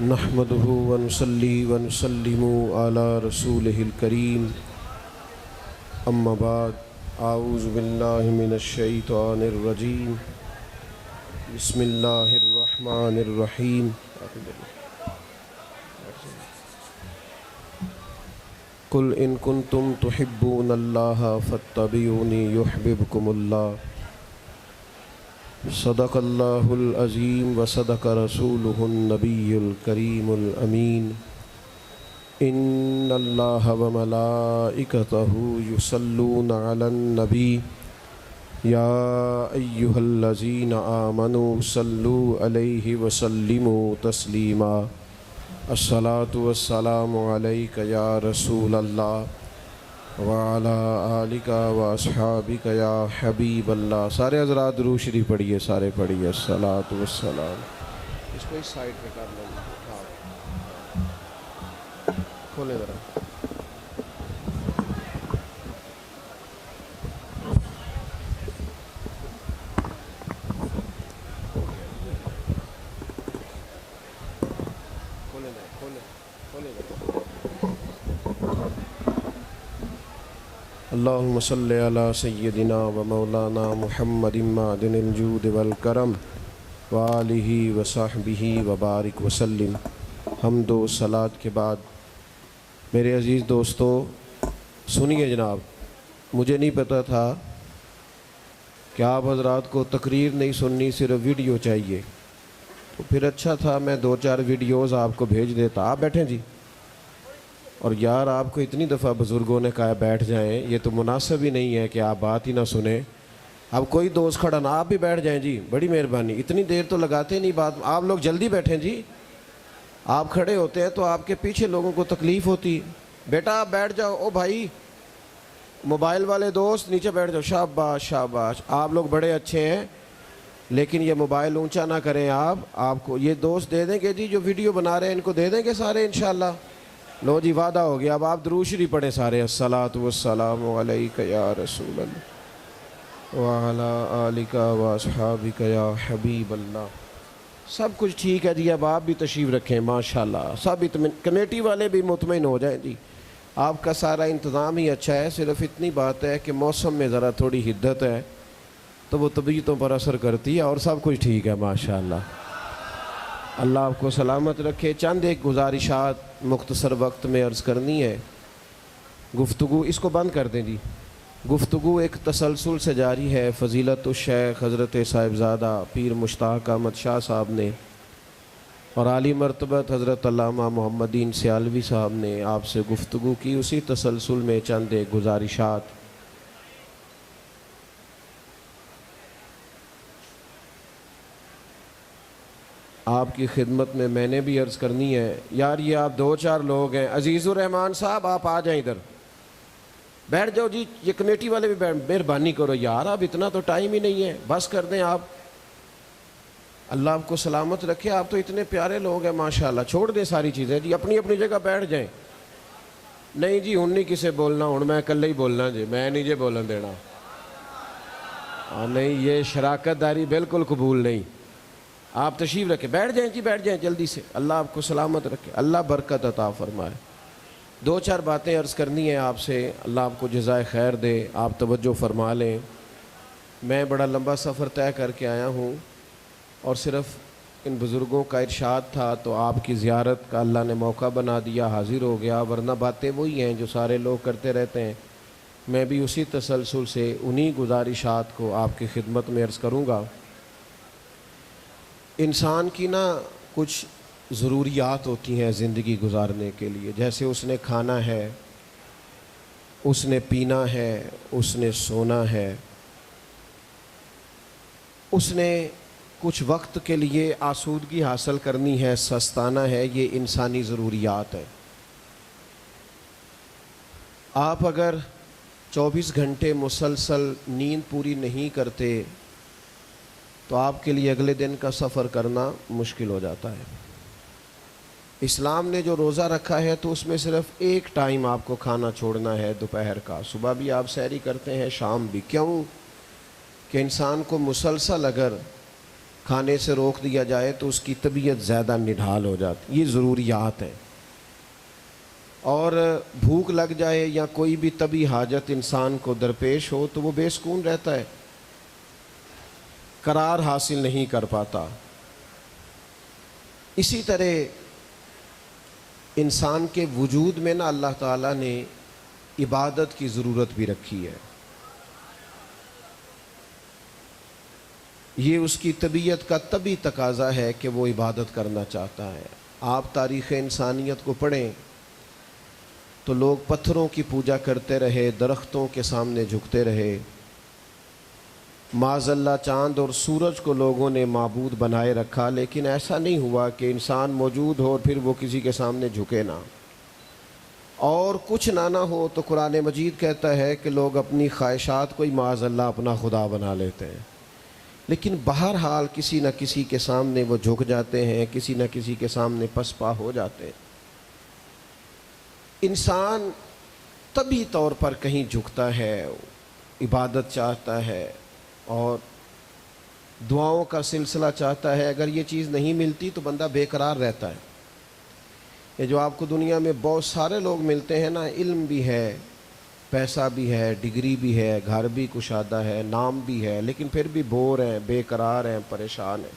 نحمده ونصلي ونسلم على رسوله الكريم اما بعد اعوذ باللہ من الشیطان الرجیم بسم اللہ الرحمن الرحیم قل ان کنتم تحبون اللہ فاتبعونی یحببکم اللہ صدق اللہ العظیم وصدق رسولہ النبی الکریم الامین ان اللہ وملائکتہ یصلون علی النبی یا ایہا الذین آمنوا صلوا علیہ وسلموا تسلیما الصلاة والسلام علیک یا رسول اللہ وعلی آلک واصحابک یا حبیب اللہ۔ سارے حضرات درود شریف پڑھیے، سارے پڑھیے الصلاۃ والسلام۔ اس کو اس سائڈ پہ کر لیں، کھولے ذرا۔ اللہم صلی علی سیدنا و مولانا محمد معدن الجود والکرم وآلہ وصحبہ وبارک وسلم۔ حمد و صلاۃ کے بعد میرے عزیز دوستو سنیے جناب، مجھے نہیں پتہ تھا کہ آپ حضرات کو تقریر نہیں سننی، صرف ویڈیو چاہیے، تو پھر اچھا تھا میں 2-4 ویڈیوز آپ کو بھیج دیتا۔ آپ بیٹھیں جی۔ اور یار آپ کو اتنی دفعہ بزرگوں نے کہا بیٹھ جائیں، یہ تو مناسب ہی نہیں ہے کہ آپ بات ہی نہ سنیں۔ اب کوئی دوست کھڑا نہ، آپ بھی بیٹھ جائیں جی، بڑی مہربانی، اتنی دیر تو لگاتے نہیں بات، آپ لوگ جلدی بیٹھیں جی۔ آپ کھڑے ہوتے ہیں تو آپ کے پیچھے لوگوں کو تکلیف ہوتی۔ بیٹا آپ بیٹھ جاؤ، او بھائی موبائل والے دوست نیچے بیٹھ جاؤ، شاباش شاباش، آپ لوگ بڑے اچھے ہیں، لیکن یہ موبائل اونچا نہ کریں۔ آپ کو یہ دوست دے دیں گے جی، جو ویڈیو بنا رہے ہیں ان کو دے دیں گے سارے انشاءاللہ۔ لو جی وعدہ ہو گیا۔ اب آپ درود شریف پڑھیں سارے، الصلاۃ والسلام علیک یا رسول اللہ وعلی آلک واصحابک یا حبیب اللہ۔ سب کچھ ٹھیک ہے جی، اب آپ بھی تشریف رکھیں ماشاءاللہ، سب کمیٹی والے بھی مطمئن ہو جائیں جی، آپ کا سارا انتظام ہی اچھا ہے۔ صرف اتنی بات ہے کہ موسم میں ذرا تھوڑی حدت ہے تو وہ طبیعتوں پر اثر کرتی ہے، اور سب کچھ ٹھیک ہے ماشاءاللہ۔ اللہ آپ کو سلامت رکھے۔ چند ایک گزارشات مختصر وقت میں عرض کرنی ہے۔ گفتگو اس کو بند کر دیں جی۔ گفتگو ایک تسلسل سے جاری ہے۔ فضیلت الشیخ حضرت صاحبزادہ پیر مشتاق احمد شاہ صاحب نے اور عالی مرتبت حضرت علامہ محمد دین سیالوی صاحب نے آپ سے گفتگو کی، اسی تسلسل میں چند ایک گزارشات۔ آپ کی خدمت میں نے بھی عرض کرنی ہے۔ یار یہ آپ 2-4 لوگ ہیں، عزیز الرحمان صاحب آپ آ جائیں ادھر، بیٹھ جاؤ جی، یہ کمیٹی والے بھی مہربانی کرو یار، اب اتنا تو ٹائم ہی نہیں ہے، بس کر دیں آپ۔ اللہ آپ کو سلامت رکھے، آپ تو اتنے پیارے لوگ ہیں ماشاءاللہ۔ چھوڑ دیں ساری چیزیں جی، اپنی اپنی جگہ بیٹھ جائیں۔ نہیں جی ہن نہیں کسے بولنا، ہن میں اکلے ہی بولنا جی، میں نہیں جی بولن دینا۔ نہیں یہ شراکت داری بالکل قبول نہیں۔ آپ تشریف رکھیں، بیٹھ جائیں جی، بیٹھ جائیں جلدی سے۔ اللہ آپ کو سلامت رکھے، اللہ برکت عطا فرمائے۔ 2-4 باتیں عرض کرنی ہیں آپ سے، اللہ آپ کو جزائے خیر دے، آپ توجہ فرما لیں۔ میں بڑا لمبا سفر طے کر کے آیا ہوں، اور صرف ان بزرگوں کا ارشاد تھا تو آپ کی زیارت کا اللہ نے موقع بنا دیا، حاضر ہو گیا، ورنہ باتیں وہی ہیں جو سارے لوگ کرتے رہتے ہیں۔ میں بھی اسی تسلسل سے انہی گزارشات کو آپ کی خدمت میں عرض کروں گا۔ انسان کی کچھ ضروریات ہوتی ہیں زندگی گزارنے کے لیے، جیسے اس نے کھانا ہے، اس نے پینا ہے، اس نے سونا ہے، اس نے کچھ وقت کے لیے آسودگی حاصل کرنی ہے، سستانا ہے، یہ انسانی ضروریات ہیں۔ آپ اگر 24 گھنٹے مسلسل نیند پوری نہیں کرتے تو آپ کے لیے اگلے دن کا سفر کرنا مشکل ہو جاتا ہے۔ اسلام نے جو روزہ رکھا ہے تو اس میں صرف ایک ٹائم آپ کو کھانا چھوڑنا ہے، دوپہر کا۔ صبح بھی آپ سحری کرتے ہیں، شام بھی۔ کیوں کہ انسان کو مسلسل اگر کھانے سے روک دیا جائے تو اس کی طبیعت زیادہ نڈھال ہو جاتی. یہ ضروریات ہیں. اور بھوک لگ جائے یا کوئی بھی طبی حاجت انسان کو درپیش ہو تو وہ بے سکون رہتا ہے، قرار حاصل نہیں کر پاتا. اسی طرح انسان کے وجود میں نا اللہ تعالیٰ نے عبادت کی ضرورت بھی رکھی ہے. یہ اس کی طبیعت کا طبی تقاضا ہے کہ وہ عبادت کرنا چاہتا ہے. آپ تاریخ انسانیت کو پڑھیں تو لوگ پتھروں کی پوجا کرتے رہے، درختوں کے سامنے جھکتے رہے. معاذ اللہ چاند اور سورج کو لوگوں نے معبود بنائے رکھا، لیکن ایسا نہیں ہوا کہ انسان موجود ہو اور پھر وہ کسی کے سامنے جھکے نہ. اور کچھ نہ ہو تو قرآن مجید کہتا ہے کہ لوگ اپنی خواہشات کو ہی معاذ اللہ اپنا خدا بنا لیتے ہیں. لیکن بہرحال کسی نہ کسی کے سامنے وہ جھک جاتے ہیں، کسی نہ کسی کے سامنے پسپا ہو جاتے ہیں. انسان طبی طور پر کہیں جھکتا ہے، عبادت چاہتا ہے اور دعاؤں کا سلسلہ چاہتا ہے. اگر یہ چیز نہیں ملتی تو بندہ بے قرار رہتا ہے. یہ جو آپ کو دنیا میں بہت سارے لوگ ملتے ہیں نا، علم بھی ہے، پیسہ بھی ہے، ڈگری بھی ہے، گھر بھی کشادہ ہے، نام بھی ہے، لیکن پھر بھی بور ہیں، بے قرار ہیں، پریشان ہیں.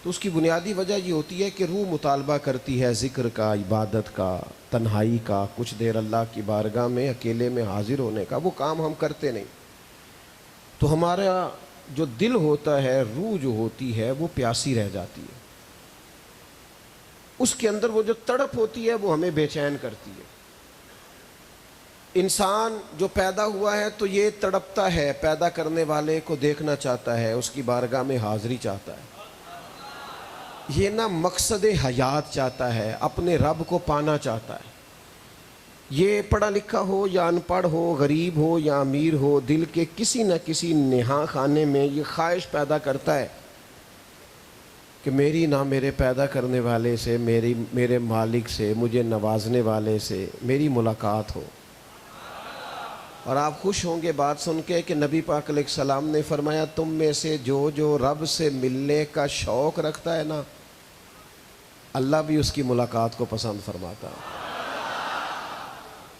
تو اس کی بنیادی وجہ یہ ہوتی ہے کہ روح مطالبہ کرتی ہے ذکر کا، عبادت کا، تنہائی کا، کچھ دیر اللہ کی بارگاہ میں اکیلے میں حاضر ہونے کا. وہ کام ہم کرتے نہیں. تو ہمارا جو دل ہوتا ہے، روح جو ہوتی ہے وہ پیاسی رہ جاتی ہے. اس کے اندر وہ جو تڑپ ہوتی ہے وہ ہمیں بے چین کرتی ہے. انسان جو پیدا ہوا ہے تو یہ تڑپتا ہے، پیدا کرنے والے کو دیکھنا چاہتا ہے، اس کی بارگاہ میں حاضری چاہتا ہے. یہ نہ مقصد حیات چاہتا ہے، اپنے رب کو پانا چاہتا ہے. یہ پڑھا لکھا ہو یا ان پڑھ ہو، غریب ہو یا امیر ہو، دل کے کسی نہ کسی نہاں خانے میں یہ خواہش پیدا کرتا ہے کہ میری نہ میرے پیدا کرنے والے سے، میرے مالک سے، مجھے نوازنے والے سے میری ملاقات ہو. اور آپ خوش ہوں گے بات سن کے کہ نبی پاک علیہ السلام نے فرمایا تم میں سے جو رب سے ملنے کا شوق رکھتا ہے نا، اللہ بھی اس کی ملاقات کو پسند فرماتا ہے.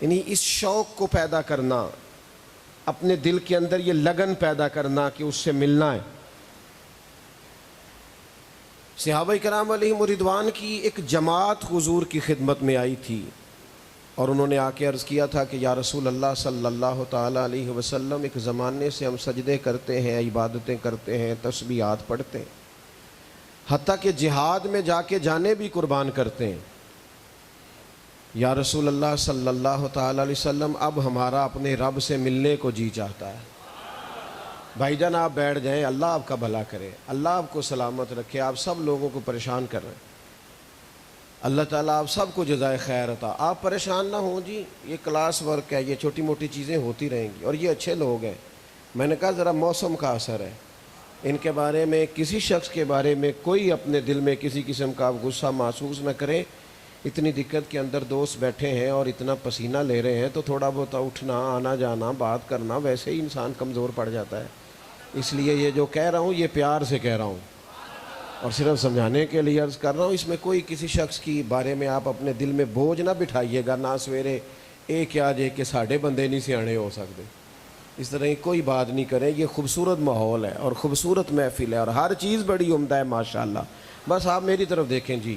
یعنی اس شوق کو پیدا کرنا، اپنے دل کے اندر یہ لگن پیدا کرنا کہ اس سے ملنا ہے. صحابہ کرام علیہم رضوان کی ایک جماعت حضور کی خدمت میں آئی تھی اور انہوں نے آ کے عرض کیا تھا کہ یا رسول اللہ صلی اللہ تعالیٰ علیہ وسلم، ایک زمانے سے ہم سجدے کرتے ہیں، عبادتیں کرتے ہیں، تسبیحات پڑھتے ہیں، حتیٰ کہ جہاد میں جانے بھی قربان کرتے ہیں. یا رسول اللہ صلی اللہ تعالیٰ علیہ وسلم، اب ہمارا اپنے رب سے ملنے کو جی چاہتا ہے. بھائی جان آپ بیٹھ جائیں، اللہ آپ کا بھلا کرے، اللہ آپ کو سلامت رکھے. آپ سب لوگوں کو پریشان کر رہے ہیں، اللہ تعالیٰ آپ سب کو جزائے خیر عطا. آپ پریشان نہ ہوں جی، یہ کلاس ورک ہے، یہ چھوٹی موٹی چیزیں ہوتی رہیں گی، اور یہ اچھے لوگ ہیں. میں نے کہا ذرا موسم کا اثر ہے، ان کے بارے میں، کسی شخص کے بارے میں کوئی اپنے دل میں کسی قسم کا غصہ محسوس نہ کرے. اتنی دقت کے اندر دوست بیٹھے ہیں اور اتنا پسینہ لے رہے ہیں تو تھوڑا بہت اٹھنا، آنا جانا، بات کرنا، ویسے ہی انسان کمزور پڑ جاتا ہے. اس لیے یہ جو کہہ رہا ہوں یہ پیار سے کہہ رہا ہوں اور صرف سمجھانے کے لیے عرض کر رہا ہوں. اس میں کوئی کسی شخص کی بارے میں آپ اپنے دل میں بوجھ نہ بٹھائیے گا. نہ سویرے ایک آ جائے کہ ساڑھے بندے نہیں سیانے ہو سکتے، اس طرح کی کوئی بات نہیں کریں. یہ خوبصورت ماحول ہے اور خوبصورت محفل ہے اور ہر چیز بڑی عمدہ ہے ماشاءاللہ. بس آپ میری طرف دیکھیں جی،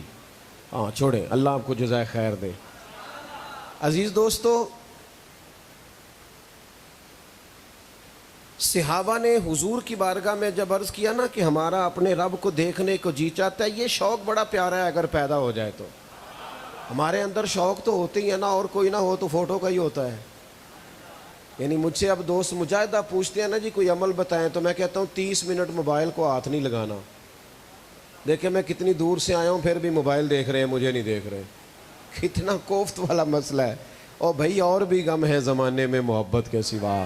ہاں چھوڑیں، اللہ آپ کو جزائے خیر دے. عزیز دوستو، صحابہ نے حضور کی بارگاہ میں جب عرض کیا نا کہ ہمارا اپنے رب کو دیکھنے کو جی چاہتا ہے، یہ شوق بڑا پیارا ہے. اگر پیدا ہو جائے تو ہمارے اندر شوق تو ہوتے ہی ہے نا، اور کوئی نہ ہو تو فوٹو کا ہی ہوتا ہے. یعنی مجھ سے اب دوست مجاہدہ پوچھتے ہیں نا جی کوئی عمل بتائیں، تو میں کہتا ہوں 30 منٹ موبائل کو ہاتھ نہیں لگانا. دیکھیں میں کتنی دور سے آیا ہوں پھر بھی موبائل دیکھ رہے ہیں، مجھے نہیں دیکھ رہے. کتنا کوفت والا مسئلہ ہے. اور بھائی اور بھی غم ہے زمانے میں محبت کے سوا.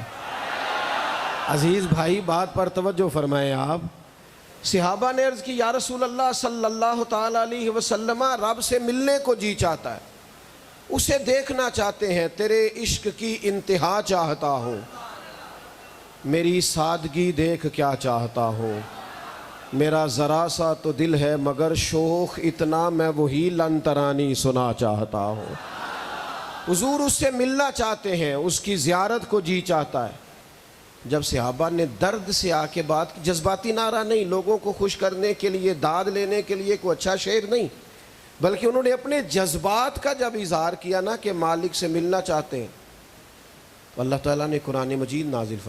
عزیز بھائی بات پر توجہ فرمائیں آپ. صحابہ نے عرض کی یا رسول اللہ صلی اللہ تعالیٰ علیہ وسلم، رب سے ملنے کو جی چاہتا ہے، اسے دیکھنا چاہتے ہیں، تیرے عشق کی انتہا چاہتا ہوں، میری سادگی دیکھ کیا چاہتا ہوں. میرا ذرا سا تو دل ہے مگر شوق اتنا، میں وہی لن ترانی سنا چاہتا ہوں۔ حضور اس سے ملنا چاہتے ہیں، اس کی زیارت کو جی چاہتا ہے۔ جب صحابہ نے درد سے آ کے بات کی، جذباتی نعرہ نہیں، لوگوں کو خوش کرنے کے لیے، داد لینے کے لیے، کوئی اچھا شعر نہیں، بلکہ انہوں نے اپنے جذبات کا جب اظہار کیا نا کہ مالک سے ملنا چاہتے ہیں، تو اللہ تعالیٰ نے قرآن مجید نازل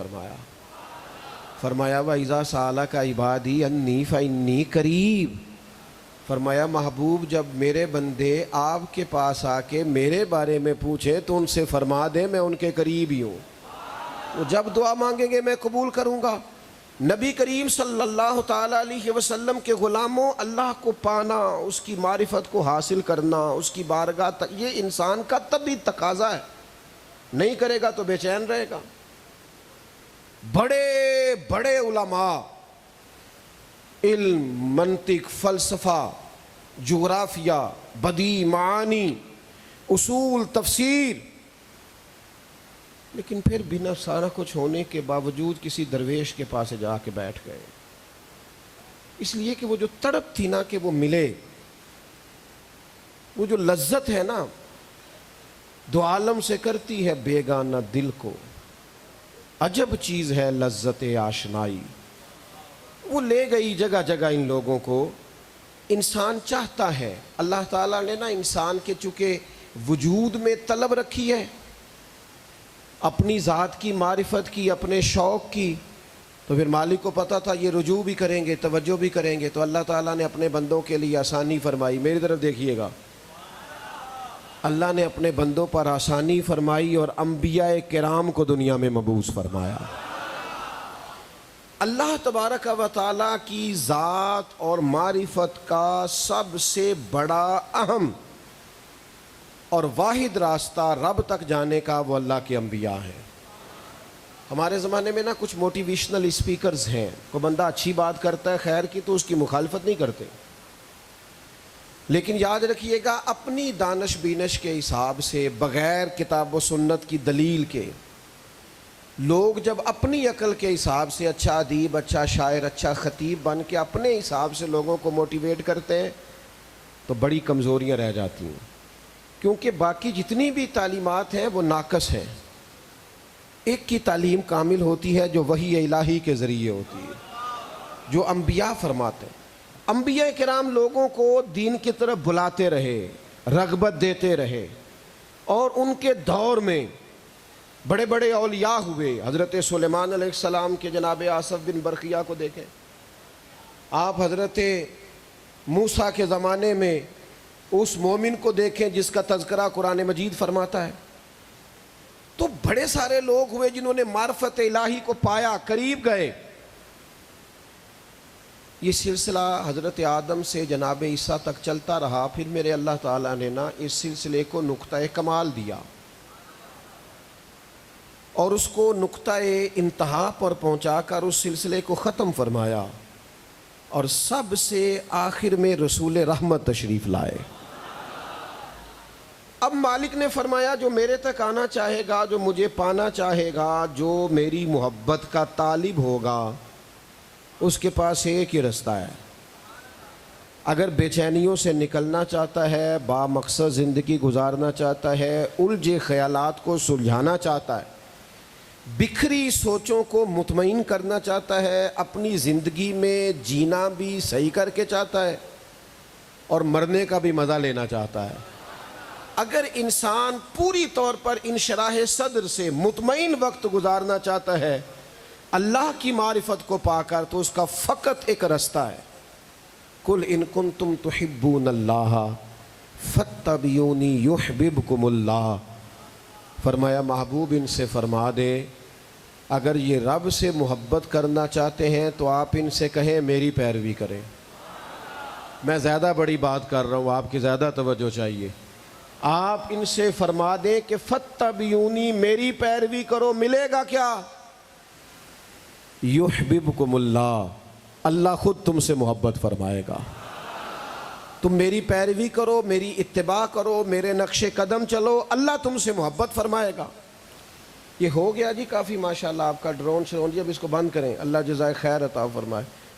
فرمایا وَإِذَا سَأَلَكَ عِبَادِي أَنِّي فَإِنِّي قَرِيبٌ۔ فرمایا محبوب جب میرے بندے آپ کے پاس آ کے میرے بارے میں پوچھیں تو ان سے فرما دیں میں ان کے قریب ہی ہوں، وہ جب دعا مانگیں گے میں قبول کروں گا۔ نبی کریم صلی اللہ تعالیٰ علیہ وسلم کے غلاموں، اللہ کو پانا، اس کی معرفت کو حاصل کرنا، اس کی بارگاہ تک، یہ انسان کا طبعی تقاضا ہے، نہیں کرے گا تو بے چین رہے گا۔ بڑے بڑے علماء، علم، منطق، فلسفہ، جغرافیہ، بدیع، معانی، اصول، تفسیر، لیکن پھر بنا سارا کچھ ہونے کے باوجود کسی درویش کے پاس جا کے بیٹھ گئے، اس لیے کہ وہ جو تڑپ تھی نا کہ وہ ملے، وہ جو لذت ہے نا دو عالم سے کرتی ہے بیگانہ دل کو، عجب چیز ہے لذت آشنائی، وہ لے گئی جگہ جگہ ان لوگوں کو۔ انسان چاہتا ہے، اللہ تعالیٰ نے نا انسان کے چونکہ وجود میں طلب رکھی ہے، اپنی ذات کی معرفت کی، اپنے شوق کی، تو پھر مالک کو پتہ تھا یہ رجوع بھی کریں گے، توجہ بھی کریں گے، تو اللہ تعالیٰ نے اپنے بندوں کے لیے آسانی فرمائی۔ میری طرف دیکھیے گا، اللہ نے اپنے بندوں پر آسانی فرمائی اور انبیاء کرام کو دنیا میں مبعوث فرمایا۔ اللہ تبارک و تعالیٰ کی ذات اور معرفت کا سب سے بڑا، اہم اور واحد راستہ رب تک جانے کا وہ اللہ کے انبیاء ہیں۔ ہمارے زمانے میں نا کچھ موٹیویشنل اسپیکرز ہیں، کوئی بندہ اچھی بات کرتا ہے خیر کی تو اس کی مخالفت نہیں کرتے، لیکن یاد رکھیے گا اپنی دانش بینش کے حساب سے، بغیر کتاب و سنت کی دلیل کے، لوگ جب اپنی عقل کے حساب سے اچھا ادیب، اچھا شاعر، اچھا خطیب بن کے اپنے حساب سے لوگوں کو موٹیویٹ کرتے ہیں تو بڑی کمزوریاں رہ جاتی ہیں، کیونکہ باقی جتنی بھی تعلیمات ہیں وہ ناقص ہیں۔ ایک کی تعلیم کامل ہوتی ہے جو وحی الہی کے ذریعے ہوتی ہے، جو انبیاء فرماتے ہیں۔ انبیاء کرام لوگوں کو دین کی طرف بلاتے رہے، رغبت دیتے رہے، اور ان کے دور میں بڑے بڑے اولیاء ہوئے۔ حضرت سلیمان علیہ السلام کے جناب آصف بن برقیہ کو دیکھیں، آپ حضرت موسیٰ کے زمانے میں اس مومن کو دیکھیں جس کا تذکرہ قرآن مجید فرماتا ہے۔ تو بڑے سارے لوگ ہوئے جنہوں نے معرفت الہی کو پایا، قریب گئے۔ یہ سلسلہ حضرت آدم سے جناب عیسیٰ تک چلتا رہا، پھر میرے اللہ تعالیٰ نے نا اس سلسلے کو نقطہ کمال دیا اور اس کو نقطہ انتہا پر پہنچا کر اس سلسلے کو ختم فرمایا، اور سب سے آخر میں رسول رحمت تشریف لائے۔ اب مالک نے فرمایا جو میرے تک آنا چاہے گا، جو مجھے پانا چاہے گا، جو میری محبت کا طالب ہوگا، اس کے پاس ایک ہی رستہ ہے۔ اگر بے چینیوں سے نکلنا چاہتا ہے، با مقصد زندگی گزارنا چاہتا ہے، الجھے خیالات کو سلجھانا چاہتا ہے، بکھری سوچوں کو مطمئن کرنا چاہتا ہے، اپنی زندگی میں جینا بھی صحیح کر کے چاہتا ہے اور مرنے کا بھی مزہ لینا چاہتا ہے، اگر انسان پوری طور پر انشراح صدر سے مطمئن وقت گزارنا چاہتا ہے اللہ کی معرفت کو پا کر، تو اس کا فقط ایک رستہ ہے، قل ان کنتم تحبون اللہ فاتبعونی یحببکم اللہ۔ فرمایا محبوب ان سے فرما دے اگر یہ رب سے محبت کرنا چاہتے ہیں تو آپ ان سے کہیں میری پیروی کریں۔ میں زیادہ بڑی بات کر رہا ہوں، آپ کی زیادہ توجہ چاہیے۔ آپ ان سے فرما دیں کہ فاتبعونی، میری پیروی کرو، ملے گا کیا؟ یحببکم اللہ، اللہ خود تم سے محبت فرمائے گا۔ تم میری پیروی کرو، میری اتباع کرو، میرے نقش قدم چلو، اللہ تم سے محبت فرمائے گا۔ یہ ہو گیا جی کافی، ماشاءاللہ آپ کا ڈرون شرون جی، اب اس کو بند کریں، اللہ جزائے خیر عطا فرمائے۔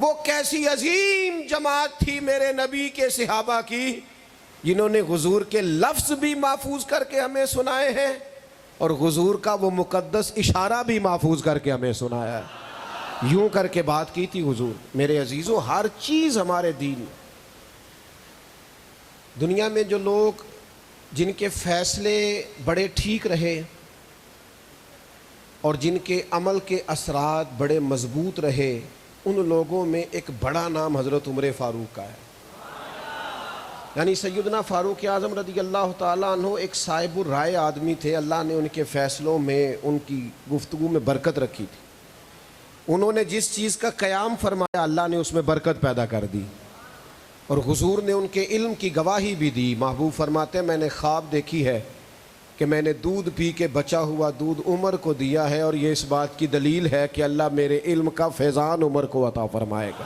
وہ کیسی عظیم جماعت تھی میرے نبی کے صحابہ کی، جنہوں نے حضور کے لفظ بھی محفوظ کر کے ہمیں سنائے ہیں اور حضور کا وہ مقدس اشارہ بھی محفوظ کر کے ہمیں سنایا ہے۔ یوں کر کے بات کی تھی حضور۔ میرے عزیزو، ہر چیز ہمارے دین، دنیا میں جو لوگ جن کے فیصلے بڑے ٹھیک رہے اور جن کے عمل کے اثرات بڑے مضبوط رہے، ان لوگوں میں ایک بڑا نام حضرت عمر فاروق کا ہے۔ یعنی سیدنا فاروق اعظم رضی اللہ تعالیٰ عنہ ایک صاحب الرائے آدمی تھے۔ اللہ نے ان کے فیصلوں میں، ان کی گفتگو میں برکت رکھی تھی۔ انہوں نے جس چیز کا قیام فرمایا اللہ نے اس میں برکت پیدا کر دی، اور حضور نے ان کے علم کی گواہی بھی دی۔ محبوب فرماتے ہیں میں نے خواب دیکھی ہے کہ میں نے دودھ پی کے بچا ہوا دودھ عمر کو دیا ہے، اور یہ اس بات کی دلیل ہے کہ اللہ میرے علم کا فیضان عمر کو عطا فرمائے گا۔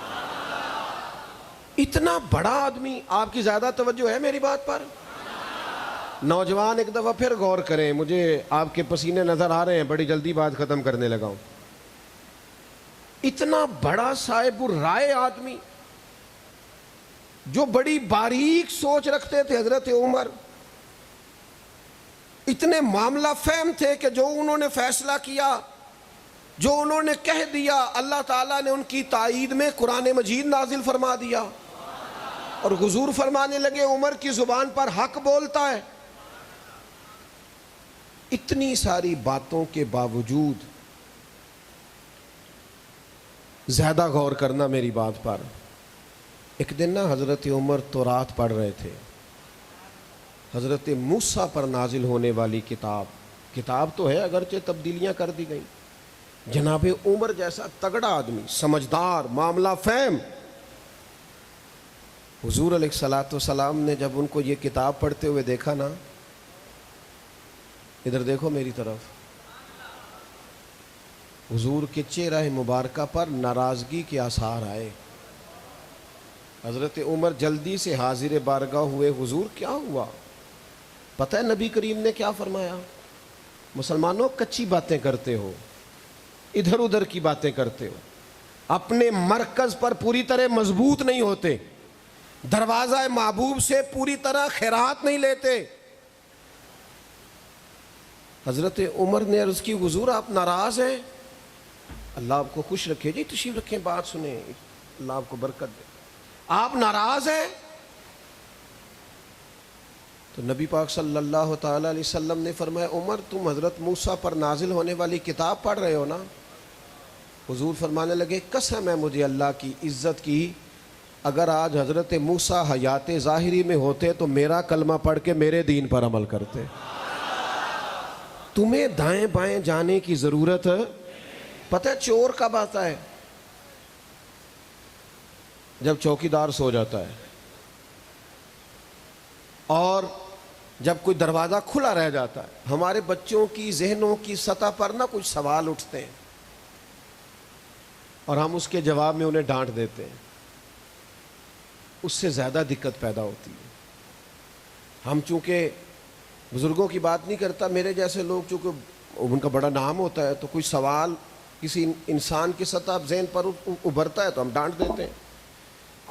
اتنا بڑا آدمی، آپ کی زیادہ توجہ ہے میری بات پر؟ نوجوان ایک دفعہ پھر غور کریں، مجھے آپ کے پسینے نظر آ رہے ہیں، بڑی جلدی بات ختم کرنے لگا ہوں۔ اتنا بڑا صاحب الرائے آدمی جو بڑی باریک سوچ رکھتے تھے حضرت عمر، اتنے معاملہ فہم تھے کہ جو انہوں نے فیصلہ کیا، جو انہوں نے کہہ دیا، اللہ تعالیٰ نے ان کی تائید میں قرآن مجید نازل فرما دیا، اور حضور فرمانے لگے عمر کی زبان پر حق بولتا ہے۔ اتنی ساری باتوں کے باوجود زیادہ غور کرنا میری بات پر۔ ایک دن نا حضرت عمر تورات پڑھ رہے تھے، حضرت موسیٰ پر نازل ہونے والی کتاب تو ہے اگرچہ تبدیلیاں کر دی گئیں۔ جناب عمر جیسا تگڑا آدمی، سمجھدار، معاملہ فہم، حضور علیہ الصلوۃ والسلام نے جب ان کو یہ کتاب پڑھتے ہوئے دیکھا نا، ادھر دیکھو میری طرف، حضور کے چہرہ مبارکہ پر ناراضگی کے آثار آئے۔ حضرت عمر جلدی سے حاضر بارگاہ ہوئے، حضور کیا ہوا؟ پتہ ہے نبی کریم نے کیا فرمایا؟ مسلمانوں کچی باتیں کرتے ہو، ادھر ادھر کی باتیں کرتے ہو، اپنے مرکز پر پوری طرح مضبوط نہیں ہوتے، دروازہ محبوب سے پوری طرح خیرات نہیں لیتے۔ حضرت عمر نے عرض کی حضور آپ ناراض ہیں؟ اللہ آپ کو خوش رکھے، جی تشریف رکھیں، بات سنیں، اللہ آپ کو برکت دے، آپ ناراض ہیں؟ تو نبی پاک صلی اللہ تعالیٰ علیہ وسلم نے فرمایا عمر تم حضرت موسیٰ پر نازل ہونے والی کتاب پڑھ رہے ہو نا؟ حضور فرمانے لگے قسم ہے مجھے اللہ کی عزت کی، اگر آج حضرت موسیٰ حیات ظاہری میں ہوتے تو میرا کلمہ پڑھ کے میرے دین پر عمل کرتے۔ تمہیں دائیں بائیں جانے کی ضرورت ہے۔ پتہ ہے چور کب آتا ہے؟ جب چوکیدار سو جاتا ہے، اور جب کوئی دروازہ کھلا رہ جاتا ہے۔ ہمارے بچوں کی ذہنوں کی سطح پر نہ کچھ سوال اٹھتے ہیں اور ہم اس کے جواب میں انہیں ڈانٹ دیتے ہیں، اس سے زیادہ دقت پیدا ہوتی ہے۔ ہم چونکہ بزرگوں کی بات نہیں کرتا، میرے جیسے لوگ چونکہ ان کا بڑا نام ہوتا ہے تو کوئی سوال کسی انسان کی سطح ذہن پر ابھرتا ہے تو ہم ڈانٹ دیتے ہیں۔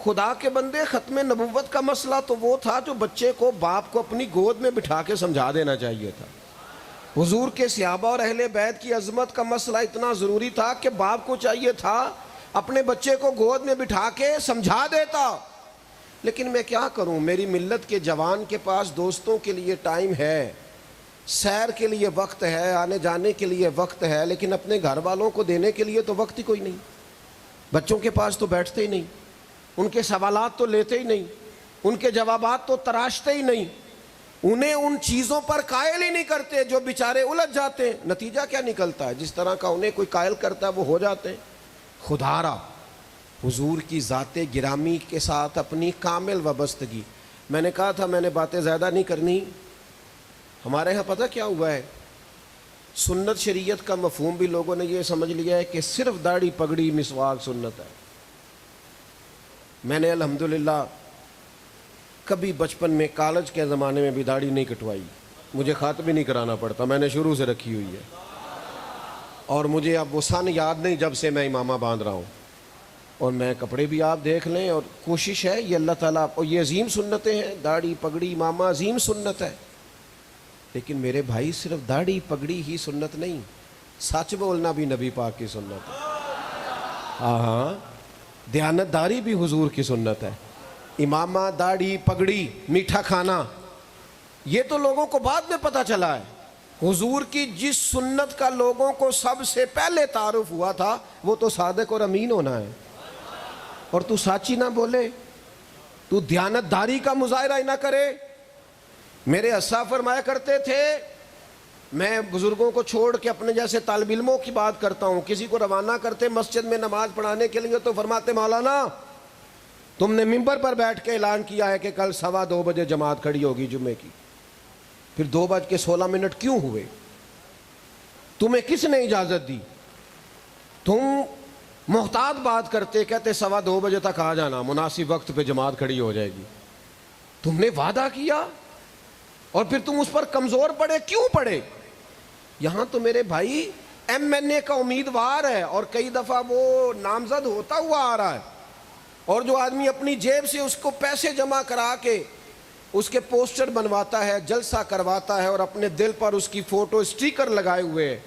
خدا کے بندے، ختم نبوت کا مسئلہ تو وہ تھا جو بچے کو باپ کو اپنی گود میں بٹھا کے سمجھا دینا چاہیے تھا۔ حضور کے صحابہ اور اہل بیت کی عظمت کا مسئلہ اتنا ضروری تھا کہ باپ کو چاہیے تھا اپنے بچے کو گود میں بٹھا کے سمجھا دیتا۔ لیکن میں کیا کروں، میری ملت کے جوان کے پاس دوستوں کے لیے ٹائم ہے، سیر کے لیے وقت ہے، آنے جانے کے لیے وقت ہے، لیکن اپنے گھر والوں کو دینے کے لیے تو وقت ہی کوئی نہیں۔ بچوں کے پاس تو بیٹھتے ہی نہیں، ان کے سوالات تو لیتے ہی نہیں، ان کے جوابات تو تراشتے ہی نہیں، انہیں ان چیزوں پر قائل ہی نہیں کرتے جو بیچارے الجھ جاتے ہیں۔ نتیجہ کیا نکلتا ہے؟ جس طرح کا انہیں کوئی قائل کرتا ہے وہ ہو جاتے ہیں۔ خدا را حضور کی ذات گرامی کے ساتھ اپنی کامل وابستگی۔ میں نے کہا تھا میں نے باتیں زیادہ نہیں کرنی۔ ہمارے ہاں پتہ کیا ہوا ہے، سنت شریعت کا مفہوم بھی لوگوں نے یہ سمجھ لیا ہے کہ صرف داڑھی پگڑی مسواک سنت ہے۔ میں نے الحمدللہ کبھی بچپن میں کالج کے زمانے میں بھی داڑھی نہیں کٹوائی، مجھے خاتم بھی نہیں کرانا پڑتا، میں نے شروع سے رکھی ہوئی ہے، اور مجھے اب وہ سن یاد نہیں جب سے میں امامہ باندھ رہا ہوں۔ اور میں کپڑے بھی آپ دیکھ لیں، اور کوشش ہے یہ اللہ تعالیٰ، اور یہ عظیم سنتیں ہیں، داڑھی پگڑی امامہ عظیم سنت ہے، لیکن میرے بھائی صرف داڑھی پگڑی ہی سنت نہیں، سچ بولنا بھی نبی پاک کی سنت ہے۔ ہاں، دیانتداری بھی حضور کی سنت ہے، امامہ، داڑھی پگڑی، میٹھا کھانا، یہ تو لوگوں کو بعد میں پتہ چلا ہے۔ حضور کی جس سنت کا لوگوں کو سب سے پہلے تعارف ہوا تھا وہ تو صادق اور امین ہونا ہے، اور تو سچی نہ بولے، تو دیانتداری کا مظاہرہ ہی نہ کرے۔ میرے اسا فرمایا کرتے تھے، میں بزرگوں کو چھوڑ کے اپنے جیسے طالب علموں کی بات کرتا ہوں، کسی کو روانہ کرتے مسجد میں نماز پڑھانے کے لیے تو فرماتے مولانا تم نے ممبر پر بیٹھ کے اعلان کیا ہے کہ کل 2:15 بجے جماعت کھڑی ہوگی جمعے کی، پھر 2:16 کیوں ہوئے؟ تمہیں کس نے اجازت دی؟ تم محتاط بات کرتے، کہتے 2:15 بجے تک آ جانا، مناسب وقت پہ جماعت کھڑی ہو جائے گی۔ تم نے وعدہ کیا اور پھر تم اس پر کمزور پڑے، کیوں پڑے؟ یہاں تو میرے بھائی MNA کا امیدوار ہے اور کئی دفعہ وہ نامزد ہوتا ہوا آ رہا ہے، اور جو آدمی اپنی جیب سے اس کو پیسے جمع کرا کے اس کے پوسٹر بنواتا ہے، جلسہ کرواتا ہے، اور اپنے دل پر اس کی فوٹو اسٹیکر لگائے ہوئے ہے،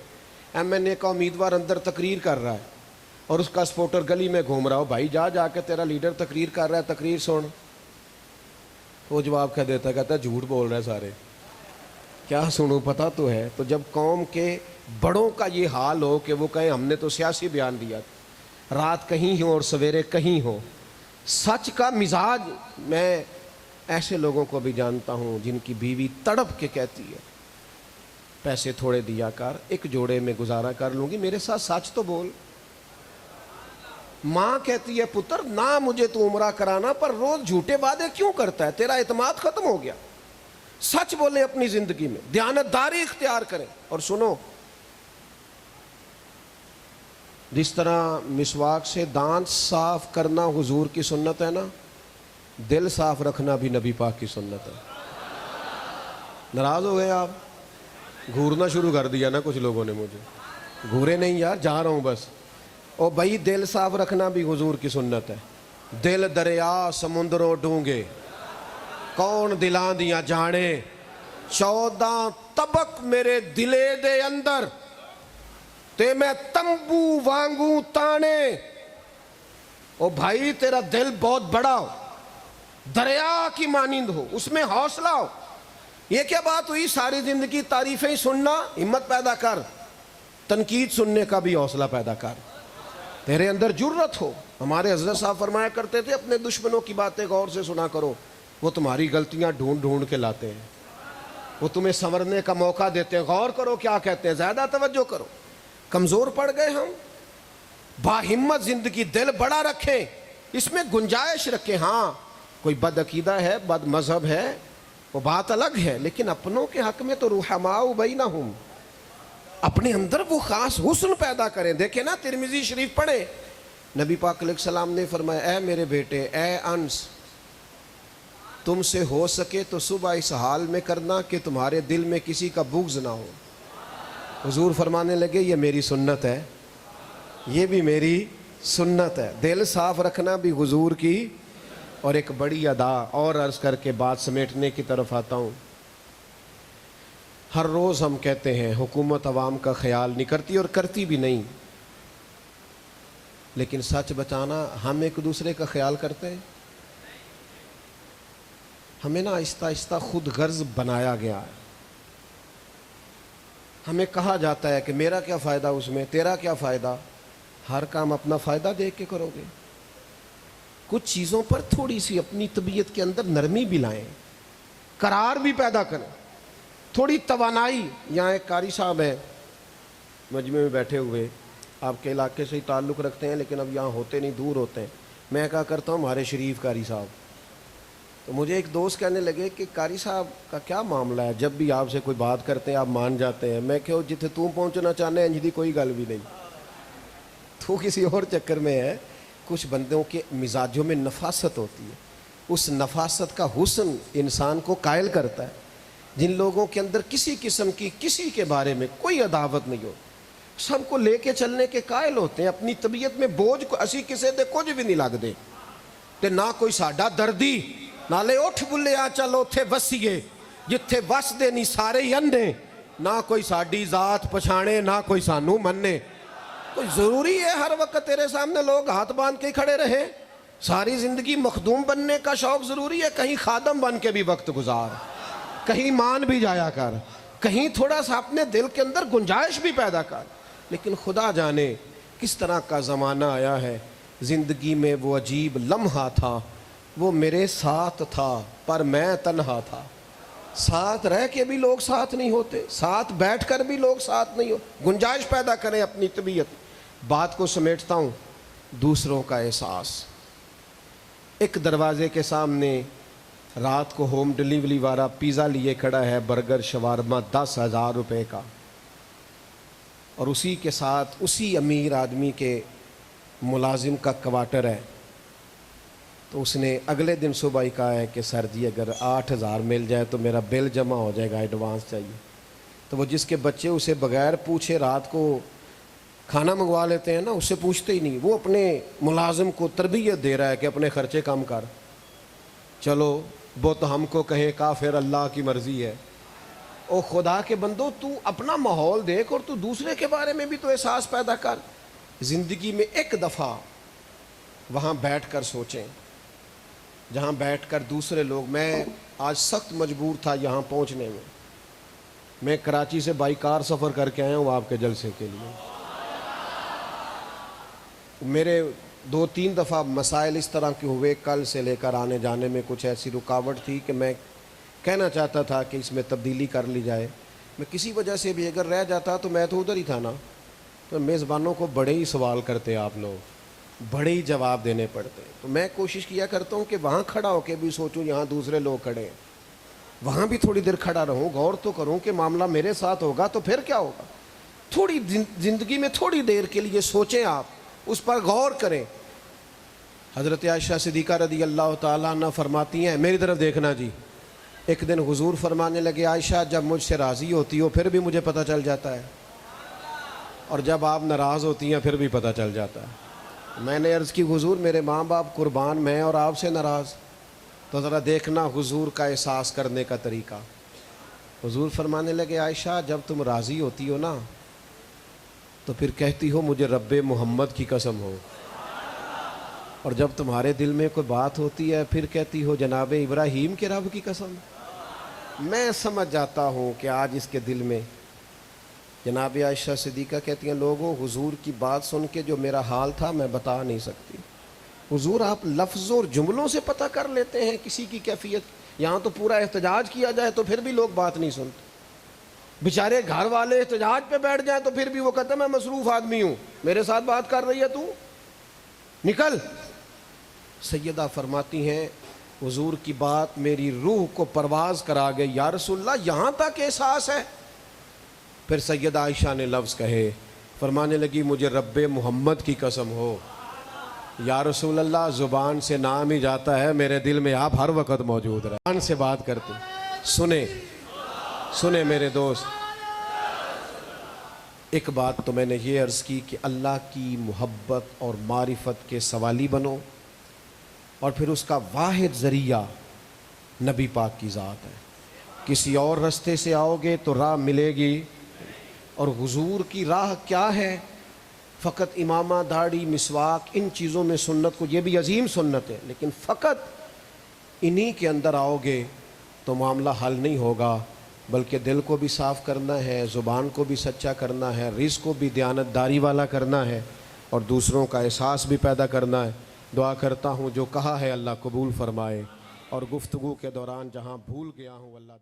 MNA کا امیدوار اندر تقریر کر رہا ہے اور اس کا سپورٹر گلی میں گھوم رہا ہو، بھائی جا کے تیرا لیڈر تقریر کر رہا ہے، تقریر سن۔ وہ جواب کہہ دیتا، کہتا ہے جھوٹ بول رہے سارے، کیا سنوں، پتہ تو ہے۔ تو جب قوم کے بڑوں کا یہ حال ہو کہ وہ کہیں ہم نے تو سیاسی بیان دیا، رات کہیں ہو اور سویرے کہیں ہو، سچ کا مزاج، میں ایسے لوگوں کو بھی جانتا ہوں جن کی بیوی تڑپ کے کہتی ہے پیسے تھوڑے دیا کر، ایک جوڑے میں گزارا کر لوں گی، میرے ساتھ سچ تو بول۔ ماں کہتی ہے پتر نہ مجھے تو عمرہ کرانا، پر روز جھوٹے وعدے کیوں کرتا ہے؟ تیرا اعتماد ختم ہو گیا۔ سچ بولیں اپنی زندگی میں، دیانتداری اختیار کریں۔ اور سنو، جس طرح مسواک سے دانت صاف کرنا حضور کی سنت ہے نا، دل صاف رکھنا بھی نبی پاک کی سنت ہے۔ ناراض ہو گئے آپ؟ گھورنا شروع کر دیا نا کچھ لوگوں نے مجھے۔ گھورے نہیں یار، جا رہا ہوں بس۔ او بھائی، دل صاف رکھنا بھی حضور کی سنت ہے۔ دل دریا سمندروں ڈونگے، کون دلاں دیاں جانے، 14 طبق میرے دلے دے اندر، تے میں تمبو وانگوں تانے۔ او بھائی، تیرا دل بہت بڑا ہو، دریا کی مانند ہو، اس میں حوصلہ ہو۔ یہ کیا بات ہوئی ساری زندگی تعریفیں ہی سننا؟ ہمت پیدا کر، تنقید سننے کا بھی حوصلہ پیدا کر، تیرے اندر جرت ہو۔ ہمارے حضرت صاحب فرمایا کرتے تھے اپنے دشمنوں کی باتیں غور سے سنا کرو، وہ تمہاری غلطیاں ڈھونڈ ڈھونڈ کے لاتے ہیں، وہ تمہیں سنورنے کا موقع دیتے ہیں، غور کرو کیا کہتے ہیں، زیادہ توجہ کرو۔ کمزور پڑ گئے ہم، باہمت زندگی، دل بڑا رکھیں، اس میں گنجائش رکھیں۔ ہاں کوئی بد عقیدہ ہے، بد مذہب ہے، وہ بات الگ ہے، لیکن اپنوں کے حق میں تو رحماء بینہم، اپنے اندر وہ خاص حسن پیدا کریں۔ دیکھیں نا، ترمذی شریف پڑھیں، نبی پاک علیہ السلام نے فرمایا، اے میرے بیٹے، اے انس، تم سے ہو سکے تو صبح اس حال میں کرنا کہ تمہارے دل میں کسی کا بغض نہ ہو۔ حضور فرمانے لگے یہ میری سنت ہے، یہ بھی میری سنت ہے۔ دل صاف رکھنا بھی حضور کی، اور ایک بڑی ادا اور عرض کر کے بات سمیٹنے کی طرف آتا ہوں۔ ہر روز ہم کہتے ہیں حکومت عوام کا خیال نہیں کرتی، اور کرتی بھی نہیں، لیکن سچ بچانا، ہم ایک دوسرے کا خیال کرتے ہیں؟ ہمیں نا آہستہ آہستہ خود غرض بنایا گیا ہے۔ ہمیں کہا جاتا ہے کہ میرا کیا فائدہ اس میں، تیرا کیا فائدہ، ہر کام اپنا فائدہ دیکھ کے کرو گے۔ کچھ چیزوں پر تھوڑی سی اپنی طبیعت کے اندر نرمی بھی لائیں، قرار بھی پیدا کریں، تھوڑی توانائی۔ یہاں ایک قاری صاحب ہیں مجمع میں بیٹھے ہوئے، آپ کے علاقے سے ہی تعلق رکھتے ہیں لیکن اب یہاں ہوتے نہیں، دور ہوتے ہیں۔ میں کہا کرتا ہوں ہمارے شریف قاری صاحب، تو مجھے ایک دوست کہنے لگے کہ قاری صاحب کا کیا معاملہ ہے، جب بھی آپ سے کوئی بات کرتے ہیں آپ مان جاتے ہیں۔ میں کہ جتنے تم پہنچنا چاہنے ہیں انجی کوئی گل بھی نہیں، تو کسی اور چکر میں ہے۔ کچھ بندوں کے مزاجوں میں نفاست ہوتی ہے، اس نفاست کا حسن انسان کو قائل کرتا ہے۔ جن لوگوں کے اندر کسی قسم کی کسی کے بارے میں کوئی عداوت نہیں ہو، سب کو لے کے چلنے کے قائل ہوتے ہیں، اپنی طبیعت میں بوجھ کو اسی کسے دے کچھ بھی نہیں لگ دے تے نہ کوئی ساڈا دردی نالے اٹھ بلیا چلو تھے وسیے جتھے وس دے نہیں سارے ہی اندھے، نہ کوئی ساڈی ذات پچھانے نہ کوئی سانو مننے۔ کوئی ضروری ہے ہر وقت تیرے سامنے لوگ ہاتھ باندھ کے کھڑے رہے؟ ساری زندگی مخدوم بننے کا شوق ضروری ہے؟ کہیں خادم بن کے بھی وقت گزار، کہیں مان بھی جایا کر، کہیں تھوڑا سا اپنے دل کے اندر گنجائش بھی پیدا کر۔ لیکن خدا جانے کس طرح کا زمانہ آیا ہے، زندگی میں وہ عجیب لمحہ تھا، وہ میرے ساتھ تھا پر میں تنہا تھا۔ ساتھ رہ کے بھی لوگ ساتھ نہیں ہوتے، ساتھ بیٹھ کر بھی لوگ ساتھ نہیں ہوتے۔ گنجائش پیدا کریں اپنی طبیعت۔ بات کو سمیٹتا ہوں، دوسروں کا احساس۔ ایک دروازے کے سامنے رات کو ہوم ڈیلیوری والا پیزا لیے کھڑا ہے، برگر شوارما 10,000 روپے کا، اور اسی کے ساتھ اسی امیر آدمی کے ملازم کا کوارٹر ہے۔ تو اس نے اگلے دن صبح ہی کہا ہے کہ سر جی اگر 8,000 مل جائے تو میرا بل جمع ہو جائے گا، ایڈوانس چاہیے۔ تو وہ جس کے بچے اسے بغیر پوچھے رات کو کھانا منگوا لیتے ہیں نا، اس سے پوچھتے ہی نہیں، وہ اپنے ملازم کو تربیت دے رہا ہے کہ اپنے خرچے کم کر، چلو بت ہم کو کہے کافر، اللہ کی مرضی ہے۔ او خدا کے بندو، تو اپنا ماحول دیکھ اور تو دوسرے کے بارے میں بھی تو احساس پیدا کر۔ زندگی میں ایک دفعہ وہاں بیٹھ کر سوچیں جہاں بیٹھ کر دوسرے لوگ، میں آج سخت مجبور تھا یہاں پہنچنے میں، میں کراچی سے بائی کار سفر کر کے آیا ہوں آپ کے جلسے کے لیے۔ میرے 2-3 دفعہ مسائل اس طرح کے ہوئے، کل سے لے کر آنے جانے میں کچھ ایسی رکاوٹ تھی کہ میں کہنا چاہتا تھا کہ اس میں تبدیلی کر لی جائے۔ میں کسی وجہ سے بھی اگر رہ جاتا تو میں تو ادھر ہی تھا نا، تو میزبانوں کو بڑے ہی سوال کرتے آپ لوگ، بڑے ہی جواب دینے پڑتے۔ تو میں کوشش کیا کرتا ہوں کہ وہاں کھڑا ہو کے بھی سوچوں یہاں دوسرے لوگ کھڑے ہیں، وہاں بھی تھوڑی دیر کھڑا رہوں، غور تو کروں کہ معاملہ میرے ساتھ ہوگا تو پھر کیا ہوگا۔ تھوڑی زندگی میں تھوڑی دیر کے لیے سوچیں، آپ اس پر غور کریں۔ حضرت عائشہ صدیقہ رضی اللہ تعالیٰ عنہ فرماتی ہیں، میری طرف دیکھنا جی، ایک دن حضور فرمانے لگے عائشہ جب مجھ سے راضی ہوتی ہو پھر بھی مجھے پتہ چل جاتا ہے، اور جب آپ ناراض ہوتی ہیں پھر بھی پتہ چل جاتا ہے۔ میں نے عرض کی حضور میرے ماں باپ قربان، میں اور آپ سے ناراض، تو ذرا دیکھنا حضور کا احساس کرنے کا طریقہ۔ حضور فرمانے لگے عائشہ جب تم راضی ہوتی ہو نا تو پھر کہتی ہو مجھے رب محمد کی قسم ہو، اور جب تمہارے دل میں کوئی بات ہوتی ہے پھر کہتی ہو جناب ابراہیم کے رب کی قسم۔ میں سمجھ جاتا ہوں کہ آج اس کے دل میں، جناب عائشہ صدیقہ کہتی ہیں لوگوں حضور کی بات سن کے جو میرا حال تھا میں بتا نہیں سکتی۔ حضور آپ لفظوں اور جملوں سے پتہ کر لیتے ہیں کسی کی کیفیت، یہاں تو پورا احتجاج کیا جائے تو پھر بھی لوگ بات نہیں سنتے، بیچارے گھر والے احتجاج پہ بیٹھ جائیں تو پھر بھی وہ کہتے ہیں میں مصروف آدمی ہوں، میرے ساتھ بات کر رہی ہے تو نکل۔ سیدہ فرماتی ہیں حضور کی بات میری روح کو پرواز کرا گئی، یا رسول اللہ یہاں تک احساس ہے؟ پھر سیدہ عائشہ نے لفظ کہے، فرمانے لگی مجھے رب محمد کی قسم ہو، یا رسول اللہ زبان سے نام ہی جاتا ہے، میرے دل میں آپ ہر وقت موجود رہے۔ زبان سے بات کرتے، سنیں میرے دوست، ایک بات تو میں نے یہ عرض کی کہ اللہ کی محبت اور معرفت کے سوالی بنو، اور پھر اس کا واحد ذریعہ نبی پاک کی ذات ہے۔ کسی اور رستے سے آؤ گے تو راہ ملے گی، اور حضور کی راہ کیا ہے؟ فقط امامہ، داڑھی، مسواک، ان چیزوں میں سنت کو، یہ بھی عظیم سنت ہے، لیکن فقط انہی کے اندر آؤ گے تو معاملہ حل نہیں ہوگا، بلکہ دل کو بھی صاف کرنا ہے، زبان کو بھی سچا کرنا ہے، رزق کو بھی دیانت داری والا کرنا ہے، اور دوسروں کا احساس بھی پیدا کرنا ہے۔ دعا کرتا ہوں جو کہا ہے اللہ قبول فرمائے، اور گفتگو کے دوران جہاں بھول گیا ہوں اللہ